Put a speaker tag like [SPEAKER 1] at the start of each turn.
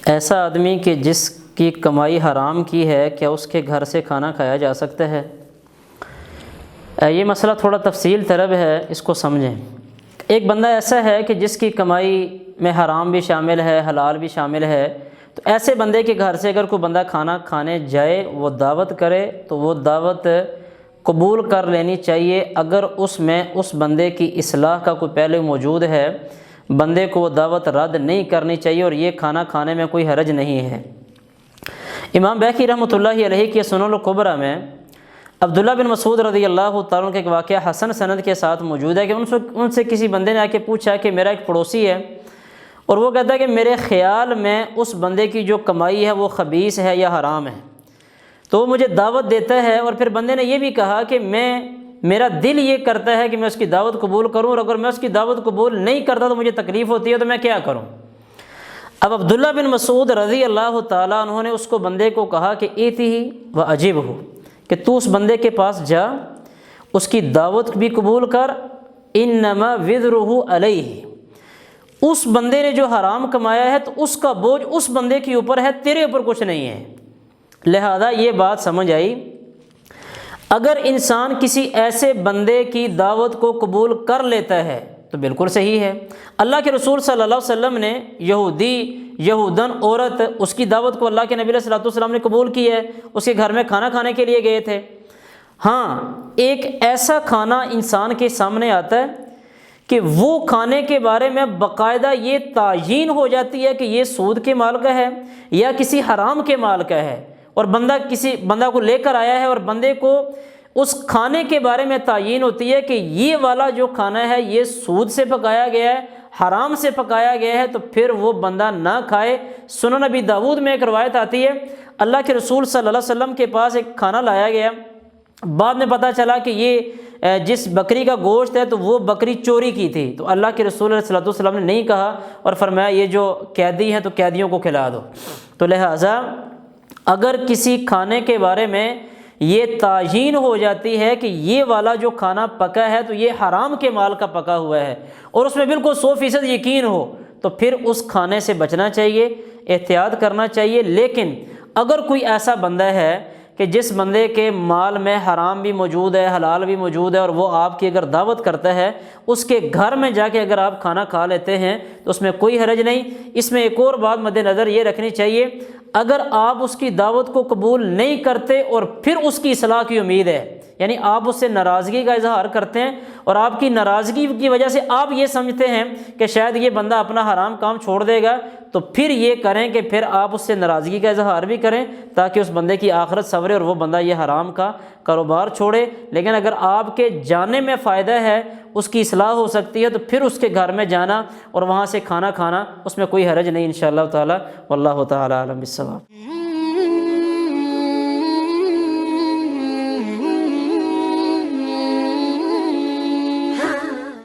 [SPEAKER 1] ایسا آدمی کہ جس کی کمائی حرام کی ہے، کیا اس کے گھر سے کھانا کھایا جا سکتا ہے؟ یہ مسئلہ تھوڑا تفصیل طلب ہے، اس کو سمجھیں۔ ایک بندہ ایسا ہے کہ جس کی کمائی میں حرام بھی شامل ہے، حلال بھی شامل ہے، تو ایسے بندے کے گھر سے اگر کوئی بندہ کھانا کھانے جائے، وہ دعوت کرے، تو وہ دعوت قبول کر لینی چاہیے۔ اگر اس میں اس بندے کی اصلاح کا کوئی پہلو موجود ہے، بندے کو وہ دعوت رد نہیں کرنی چاہیے، اور یہ کھانا کھانے میں کوئی حرج نہیں ہے۔ امام بیہقی رحمۃ اللہ علیہ کی سنن الکبریٰ میں عبداللہ بن مسعود رضی اللہ تعالیٰ عنہ کا ایک واقعہ حسن سند کے ساتھ موجود ہے کہ ان سے کسی بندے نے آ کے پوچھا کہ میرا ایک پڑوسی ہے، اور وہ کہتا ہے کہ میرے خیال میں اس بندے کی جو کمائی ہے وہ خبیث ہے یا حرام ہے، تو وہ مجھے دعوت دیتا ہے۔ اور پھر بندے نے یہ بھی کہا کہ میرا دل یہ کرتا ہے کہ میں اس کی دعوت قبول کروں، اور اگر میں اس کی دعوت قبول نہیں کرتا تو مجھے تکلیف ہوتی ہے، تو میں کیا کروں؟ اب عبداللہ بن مسعود رضی اللہ تعالیٰ عنہ نے اس کو بندے کو کہا کہ ایتھی و عجیب ہو، کہ تو اس بندے کے پاس جا، اس کی دعوت بھی قبول کر، انما وزرہ علیہ، اس بندے نے جو حرام کمایا ہے تو اس کا بوجھ اس بندے کے اوپر ہے، تیرے اوپر کچھ نہیں ہے۔ لہذا یہ بات سمجھ آئی، اگر انسان کسی ایسے بندے کی دعوت کو قبول کر لیتا ہے تو بالکل صحیح ہے۔ اللہ کے رسول صلی اللہ علیہ وسلم نے یہودن عورت، اس کی دعوت کو اللہ کے نبی صلی اللہ علیہ وسلم نے قبول کی ہے، اس کے گھر میں کھانا کھانے کے لیے گئے تھے۔ ہاں، ایک ایسا کھانا انسان کے سامنے آتا ہے کہ وہ کھانے کے بارے میں باقاعدہ یہ تعیین ہو جاتی ہے کہ یہ سود کے مال کا ہے یا کسی حرام کے مال کا ہے، اور بندہ کو لے کر آیا ہے، اور بندے کو اس کھانے کے بارے میں تعیین ہوتی ہے کہ یہ والا جو کھانا ہے یہ سود سے پکایا گیا ہے، حرام سے پکایا گیا ہے، تو پھر وہ بندہ نہ کھائے۔ سنن نبی داؤد میں ایک روایت آتی ہے، اللہ کے رسول صلی اللہ علیہ وسلم کے پاس ایک کھانا لایا گیا، بعد میں پتہ چلا کہ یہ جس بکری کا گوشت ہے تو وہ بکری چوری کی تھی، تو اللہ کے رسول صلی اللہ علیہ وسلم نے نہیں کہا، اور فرمایا یہ جو قیدی ہیں تو قیدیوں کو کھلا دو۔ تو لہٰذا اگر کسی کھانے کے بارے میں یہ تعیین ہو جاتی ہے کہ یہ والا جو کھانا پکا ہے تو یہ حرام کے مال کا پکا ہوا ہے، اور اس میں بالکل 100% یقین ہو، تو پھر اس کھانے سے بچنا چاہیے، احتیاط کرنا چاہیے۔ لیکن اگر کوئی ایسا بندہ ہے کہ جس بندے کے مال میں حرام بھی موجود ہے، حلال بھی موجود ہے، اور وہ آپ کی اگر دعوت کرتا ہے، اس کے گھر میں جا کے اگر آپ کھانا کھا لیتے ہیں تو اس میں کوئی حرج نہیں۔ اس میں ایک اور بات مد نظر یہ رکھنی چاہیے، اگر آپ اس کی دعوت کو قبول نہیں کرتے اور پھر اس کی اصلاح کی امید ہے، یعنی آپ اس سے ناراضگی کا اظہار کرتے ہیں، اور آپ کی ناراضگی کی وجہ سے آپ یہ سمجھتے ہیں کہ شاید یہ بندہ اپنا حرام کام چھوڑ دے گا، تو پھر یہ کریں کہ پھر آپ اس سے ناراضگی کا اظہار بھی کریں تاکہ اس بندے کی آخرت سنورے اور وہ بندہ یہ حرام کا کاروبار چھوڑے۔ لیکن اگر آپ کے جانے میں فائدہ ہے، اس کی اصلاح ہو سکتی ہے، تو پھر اس کے گھر میں جانا اور وہاں سے کھانا کھانا، اس میں کوئی حرج نہیں انشاءاللہ تعالی۔ واللہ تعالی اعلم بالصواب۔